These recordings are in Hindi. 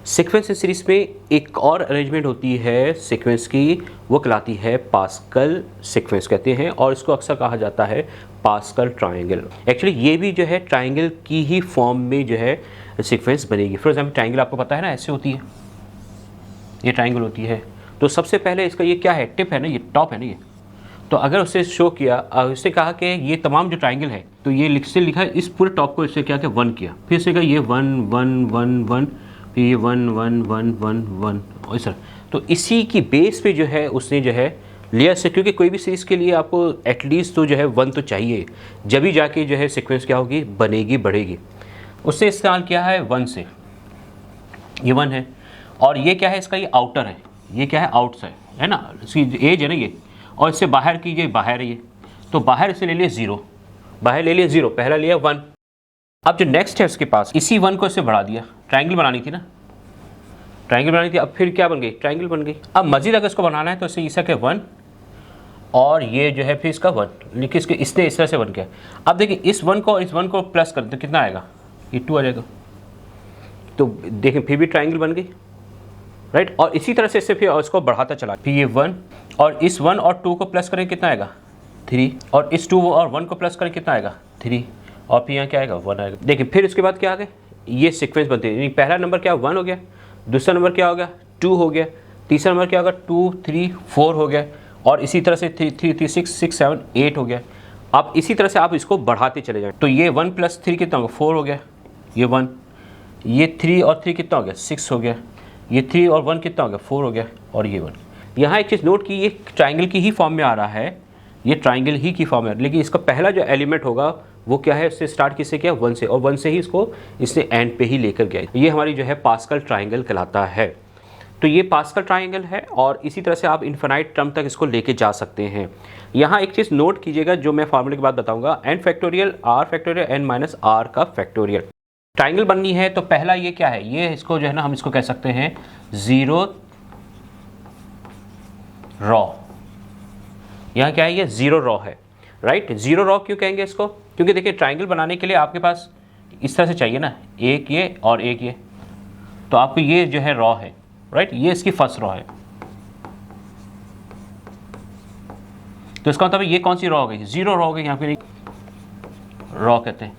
सीक्वेंस सीरीज में एक और अरेंजमेंट होती है सीक्वेंस की, वो कहलाती है पास्कल सीक्वेंस कहते हैं, और इसको अक्सर कहा जाता है पास्कल ट्रायंगल। एक्चुअली ये भी जो है ट्रायंगल की ही फॉर्म में जो है सीक्वेंस बनेगी। फॉर एग्जाम्पल ट्रायंगल आपको पता है ना, ऐसे होती है, ये ट्रायंगल होती है। तो सबसे पहले इसका ये क्या है, टिप है ना, ये टॉप है ना ये। तो अगर उससे शो किया, उससे कहा कि ये तमाम जो ट्रायंगल है, तो ये से लिखा है, इस पूरे टॉप को इससे क्या किया, 1 किया, फिर से कहा ये 1 1 1 1, फिर ये 1 1 1 1 1 और सर। तो इसी की बेस पे जो है उसने जो है लिया से, क्योंकि कोई भी सीरीज़ के लिए आपको एटलीस्ट तो जो है 1 तो चाहिए, जब भी जाके जो है सीक्वेंस क्या होगी, बनेगी, बढ़ेगी। उससे इस्तेमाल किया है 1 से, ये 1 है, और ये क्या है, इसका ये आउटर है, ये क्या है, आउटसाइड है ना, इसकी एज है ना ये, और इससे बाहर की ये बाहर है ये, तो बाहर इसे ले लिया 0, बाहर ले लिया 0, पहला लिया 1। अब जो नेक्स्ट है उसके पास, इसी 1 को इससे बढ़ा दिया, ट्रायंगल बनानी थी ना, ट्रायंगल बनानी थी, अब फिर क्या बन गई, ट्रायंगल बन गई। अब मजीद अगर इसको बनाना है तो इसे इसका क्या 1, और ये जो है फिर इसका 1, लेकिन इसके इसने इस तरह से 1 किया। अब देखिए इस 1 को इस 1 को प्लस कर दे तो कितना आएगा, ये 2 आ जाएगा। तो देखें फिर भी ट्रायंगल बन गई, राइट। और इसी तरह से इससे फिर इसको बढ़ाता चला, फिर ये 1, और इस 1 और 2 को प्लस करें कितना आएगा, 3, और इस 2 और 1 को प्लस करें कितना आएगा, 3, और फिर यहाँ क्या आएगा, 1 आएगा। देखिए फिर इसके बाद क्या आ गया, ये सीक्वेंस बनती है। पहला नंबर क्या, 1 हो गया, दूसरा नंबर क्या हो गया, 2 हो गया, तीसरा नंबर क्या होगा, 2 3 4 हो गया, और इसी तरह से 3 3 3 6 6 7 8 हो गया। अब इसी तरह से आप इसको बढ़ाते चले जाएं, तो ये 1 + 3 कितना होगा, 4 हो गया, ये 1, ये 3 और 3 कितना हो गया, 6 हो गया, ये 3 और 1 कितना हो गया, 4 हो गया, और ये 1। यहाँ एक चीज़ नोट की, ये ट्रायंगल की ही फॉर्म में आ रहा है, ये ट्रायंगल ही की फॉर्म में, लेकिन इसका पहला जो एलिमेंट होगा वो क्या है, उससे स्टार्ट किससे किया, 1 से, और 1 से ही इसको इसने एंड पे ही लेकर गया। ये हमारी जो है पास्कल ट्रायंगल कहलाता है। तो ये पास्कल ट्रायंगल है, और इसी तरह से आप इन्फिनाइट टर्म तक इसको लेके जा सकते हैं। यहाँ एक चीज़ नोट कीजिएगा, जो मैं फार्मूले के बाद बताऊंगा, n factorial r factorial n - r का फैक्टोरियल। ट्रायंगल बननी है तो पहला ये क्या है, ये इसको जो है ना, हम इसको कह सकते हैं 0 रॉ। यहाँ क्या है, ये 0 रॉ है, राइट। 0 रॉ क्यों कहेंगे इसको, क्योंकि देखिए ट्रायंगल बनाने के लिए आपके पास इस तरह से चाहिए ना, एक ये और एक ये, तो आपको ये जो है रॉ है, राइट, ये इसकी फर्स्ट रॉ है। तो इसका मतलब ये कौन सी रॉ हो गई, 0 रॉ हो गई, यहाँ पे रॉ कहते हैं।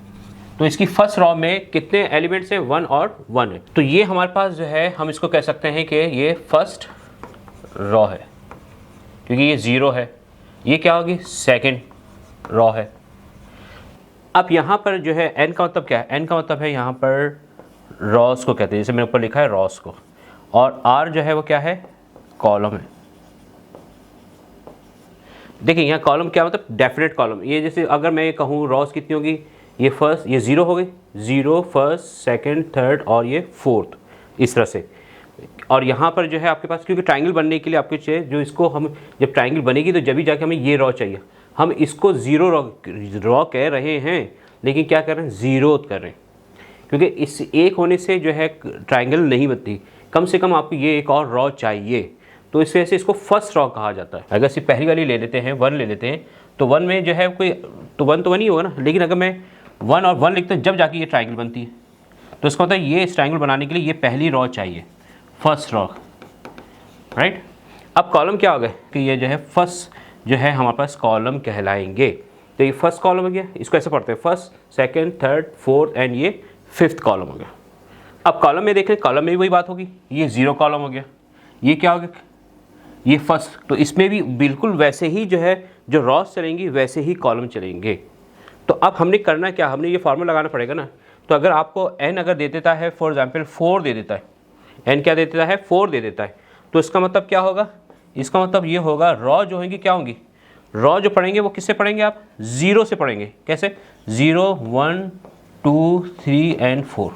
तो इसकी फर्स्ट रॉ में कितने एलिमेंट्स हैं, 1 और 1 है। तो ये हमारे पास जो है, हम इसको कह सकते हैं कि ये फर्स्ट रॉ है, क्योंकि ये 0 है। ये क्या होगी, सेकंड रॉ है। अब यहाँ पर जो है n का मतलब क्या है, n का मतलब है यहाँ पर रॉस को कहते हैं, जैसे मेरे ऊपर लिखा है रॉस को, और r जो है वो क्या है, कॉलम है। देखिए यहाँ कॉलम क्या मतलब, डेफिनेट कॉलम। ये जैसे अगर मैं ये कहूँ रॉस कितनी होगी, ये फर्स्ट, ये 0 हो गई, 0 फर्स्ट सेकंड थर्ड और ये फोर्थ, इस तरह से। और यहाँ पर जो है आपके पास, क्योंकि ट्रायंगल बनने के लिए आपके चाहिए, जो इसको हम जब ट्रायंगल बनेगी तो जब भी जाके हमें ये रॉ चाहिए, हम इसको 0 रॉ कह रहे हैं, लेकिन क्या कर रहे हैं, 0 कर रहे हैं, क्योंकि इस एक होने से जो है ट्रायंगल नहीं बनती, कम से कम आपको ये एक और रॉ चाहिए। तो इस वजह से इसको फर्स्ट रॉ कहा जाता है। अगर सिर्फ पहली वाली ले लेते हैं, 1 ले लेते हैं, तो 1 में जो है कोई, तो 1 तो 1 ही होगा ना, लेकिन अगर मैं 1 और 1 लिखते हैं जब जाके ये ट्रायंगल बनती है, तो इसका मतलब ये इस ट्रायंगल बनाने के लिए ये पहली रॉ चाहिए, फर्स्ट रॉ, राइट। अब कॉलम क्या हो गए कि ये जो है फर्स्ट जो है हमारे पास कॉलम कहलाएंगे। तो ये फर्स्ट कॉलम हो गया, इसको ऐसे पढ़ते हैं, first second third fourth and ये 5th कॉलम हो गया। अब कॉलम में देखें, कॉलम में भी वही बात होगी, ये 0 कॉलम हो गया, ये क्या हो गया, ये फर्स्ट। तो इसमें भी बिल्कुल वैसे ही जो है, जो रॉस चलेंगी वैसे ही कॉलम चलेंगे। तो अब हमने करना क्या, हमने ये फार्मूला लगाना पड़ेगा ना। तो अगर आपको n अगर दे देता है, फॉर एग्जाम्पल 4 दे देता है, n क्या दे देता है, 4 दे देता है, तो इसका मतलब क्या होगा, इसका मतलब ये होगा रॉ जो होंगी क्या होंगी, रॉ जो पढ़ेंगे वो किससे पढ़ेंगे आप, 0 से पढ़ेंगे। कैसे, 0 1 2 3 एंड 4,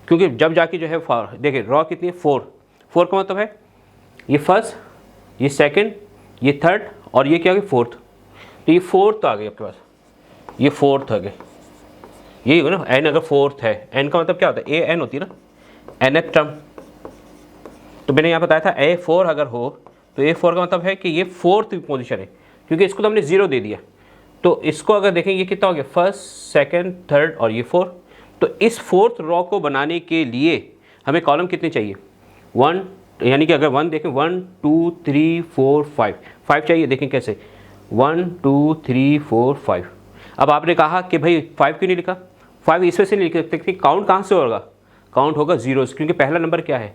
क्योंकि जब जाके जो है देखिए रॉ कितनी है, 4 का मतलब है ये फर्स्ट, ये सेकंड, ये थर्ड, और ये क्या होगी, फोर्थ। तो ये फोर्थ आ गई आपके पास, ये फोर्थ आ गए, यही होगा ना, n अगर फोर्थ है, n का मतलब क्या होता है, a n होती है ना, nth टर्म। तो मैंने यहाँ बताया था A4 अगर हो तो A4 का मतलब है कि ये 4th पोजीशन है, क्योंकि इसको तो हमने 0 दे दिया। तो इसको अगर देखें ये कितना हो गया, फर्स्ट सेकंड थर्ड और ये 4। तो इस 4th रॉ को बनाने के लिए हमें कॉलम कितने चाहिए, 1, यानी कि अगर 1 देखें 1 2 3 4 5 चाहिए। देखें कैसे, 1 2 3 4 5। अब आपने कहा कि भाई 5 क्यों नहीं लिखा, 5 इस वजह से नहीं लिख सकते कि काउंट कहाँ से होगा, काउंट होगा जीरोस, क्योंकि पहला नंबर क्या है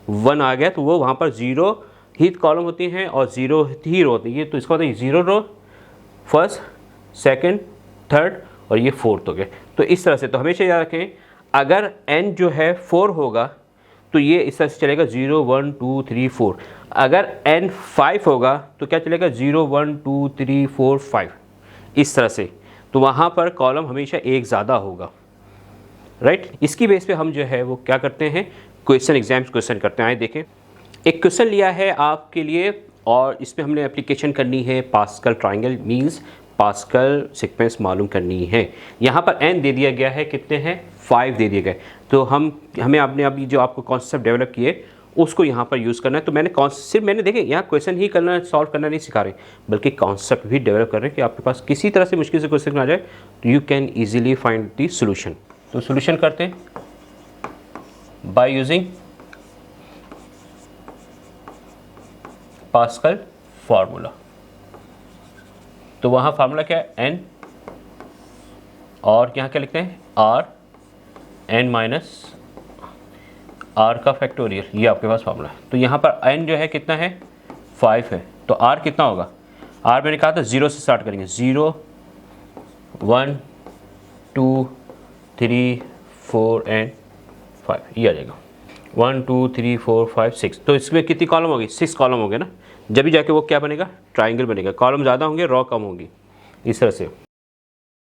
1 आ गया, तो वो वहाँ पर 0 ही कॉलम होती हैं और 0 ही रो होती है। तो इसका मतलब 0 रो, फर्स्ट, सेकंड, थर्ड और ये फोर्थ हो गए। तो इस तरह से, तो हमेशा याद रखें अगर n जो है 4 होगा तो ये इस तरह से चलेगा 0 1 2 3 4। अगर n 5 होगा तो क्या चलेगा 0 1 2 3 4 5, इस तरह से। तो वहाँ पर कॉलम हमेशा एक ज़्यादा होगा, राइट। इसकी बेस पे हम जो है वो क्या करते हैं, क्वेश्चन एग्जाम्स क्वेश्चन करते हैं। आए देखें, एक क्वेश्चन लिया है आपके लिए और इसमें हमने एप्लीकेशन करनी है pascal triangle, means pascal sequence मालूम करनी है। यहाँ पर n दे दिया गया है, कितने हैं 5 दे दिए गए। तो हमें आपने अभी जो आपको कॉन्सेप्ट डेवलप किए उसको यहाँ पर यूज़ करना है। तो सिर्फ मैंने देखे यहाँ क्वेश्चन ही करना, सॉल्व करना नहीं सिखा रहे, बल्कि कॉन्सेप्ट भी डेवलप कर रहे हैं कि आपके पास किसी तरह से मुश्किल से क्वेश्चन आ जाए तो you can easily find the solution. तो सोल्यूशन करते हैं बाय यूजिंग पास्कल फार्मूला। तो वहाँ फार्मूला क्या है n, और यहाँ क्या लिखते हैं r, n माइनस r का फैक्टोरियल, ये आपके पास फार्मूला है। तो यहाँ पर n जो है कितना है 5 है, तो r कितना होगा, r मैंने कहा था 0 से स्टार्ट करेंगे, 0 1 2 3 4 एंड 5, ये आ जाएगा 1 2 3 4 5 6। तो इसमें कितनी कॉलम होगी, 6 कॉलम हो गए ना, जब भी जाके वो क्या बनेगा ट्राइंगल बनेगा, कॉलम ज़्यादा होंगे रो कम होगी, इस तरह से।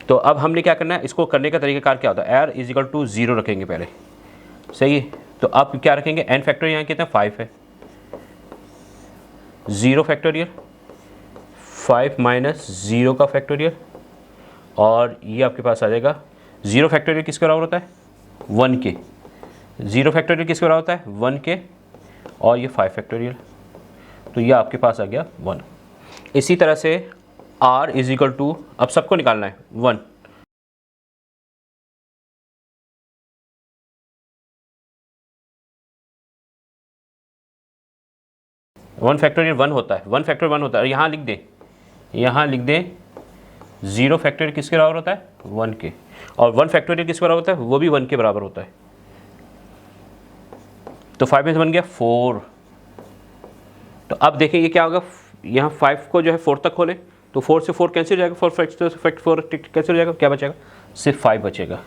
तो अब हमने क्या करना है, इसको करने का तरीकाकार क्या होता है, r = 0 रखेंगे पहले, सही है। तो अब क्या रखेंगे, n फैक्टोरियल यहाँ कितना 5 है, 0 फैक्टोरियल 5 माइनस 0 का फैक्टोरियल, और ये आपके पास आ जाएगा 0 फैक्टोरियल किसके बराबर होता है 1 के, 0 फैक्टोरियल किसके बराबर होता है 1 के, और ये 5 फैक्टोरियल, तो ये आपके पास आ गया 1। इसी तरह से r = अब सबको निकालना है 1, वन फैक्टोरियल 1 होता है, 1 फैक्टोरियल 1 होता है। यहाँ लिख दें 0 फैक्टोरियल किसके बराबर होता है 1 के, और 1 फैक्टोरियल किसके बराबर होता है, वो भी 1 के बराबर होता है। तो 5 में से बन गया 4। तो अब देखें ये क्या होगा, यहाँ 5 को जो है 4 तक खोलें तो 4 से 4 कैंसिल हो जाएगा, 4 कैंसिल हो जाएगा, क्या बचेगा सिर्फ 5 बचेगा।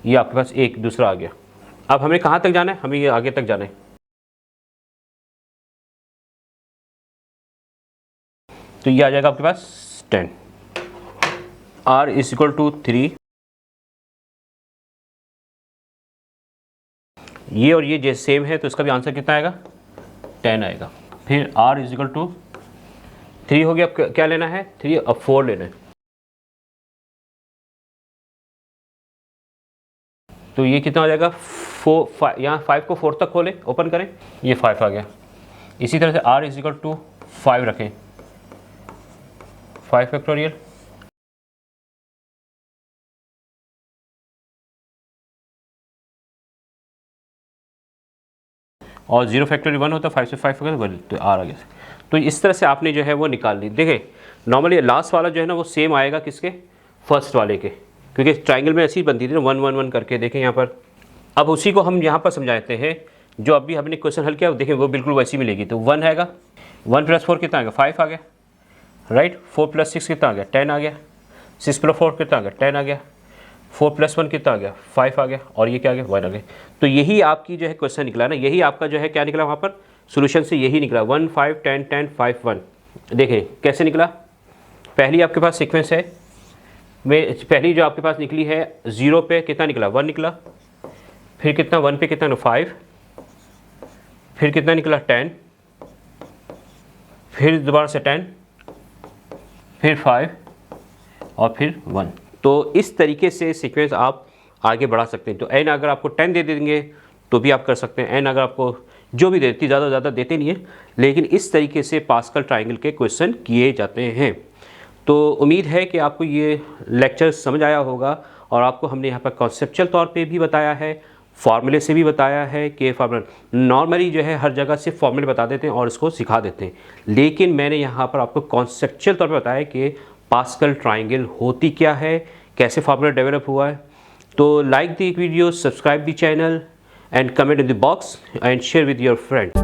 ये आपके पास एक दूसरा आ गया। अब हमें कहाँ तक जाना है, हमें ये आगे तक जाना है। तो ये आ जाएगा आपके पास 10, r = 3, ये और ये जैसे सेम है तो इसका भी आंसर कितना आएगा 10 आएगा। फिर r = 3 हो गया, अब क्या लेना है 3, अब 4 लेना है। तो ये कितना हो जाएगा 4, यहाँ 5 को 4 तक खोलें, ओपन करें, ये 5 आ गया। इसी तरह से r = 5 रखें, 5 फैक्टोरियल, और 0 फैक्टोरियल 1 होता है, 5 से 5 होगा तो r आ गया। तो इस तरह से आपने जो है वो निकाल ली। देखें नॉर्मली लास्ट वाला जो है ना वो सेम आएगा किसके, फर्स्ट वाले के, क्योंकि ट्राइंगल में ऐसी बनती थी ना 1 1 1 करके। देखें यहाँ पर, अब उसी को हम यहाँ पर समझाते हैं, जो अभी हमने क्वेश्चन हल किया देखें वो बिल्कुल वैसी मिलेगी। तो 1 आएगा, 1 + 4 कितना आ गया 5 आ गया, राइट। 4 + 6 कितना आ गया 10 आ गया, 6 + 4 कितना आ गया 10 आ गया, 4 + 1 कितना आ गया 5 आ गया, और ये क्या आ गया 1 आ गया। तो यही आपकी जो है क्वेश्चन निकला ना, यही आपका जो है क्या निकला वहाँ पर सोल्यूशन से, यही निकला 1 5 10 10 5 1। देखें कैसे निकला, पहली आपके पास सीक्वेंस है, पहली जो आपके पास निकली है 0 पे कितना निकला 1 निकला, फिर कितना 1 पे कितना 5, फिर कितना निकला 10, फिर दोबारा से 10, फिर 5 और फिर 1। तो इस तरीके से सीक्वेंस आप आगे बढ़ा सकते हैं। तो n अगर आपको 10 दे देंगे तो भी आप कर सकते हैं, n अगर आपको जो भी देती ज़्यादा देते नहीं है, लेकिन इस तरीके से पास्कल ट्राइंगल के क्वेश्चन किए जाते हैं। तो उम्मीद है कि आपको ये लेक्चर समझ आया होगा, और आपको हमने यहाँ पर कॉन्सेप्चुअल तौर पे भी बताया है, फार्मूले से भी बताया है कि फार्मूला नॉर्मली जो है हर जगह से फार्मूले बता देते हैं और इसको सिखा देते हैं, लेकिन मैंने यहाँ पर आपको कॉन्सेप्चुअल तौर पर बताया कि पास्कल ट्राइंगल होती क्या है, कैसे फार्मूला डेवलप हुआ है। तो like the video, subscribe the channel and comment in the box and share with your friends.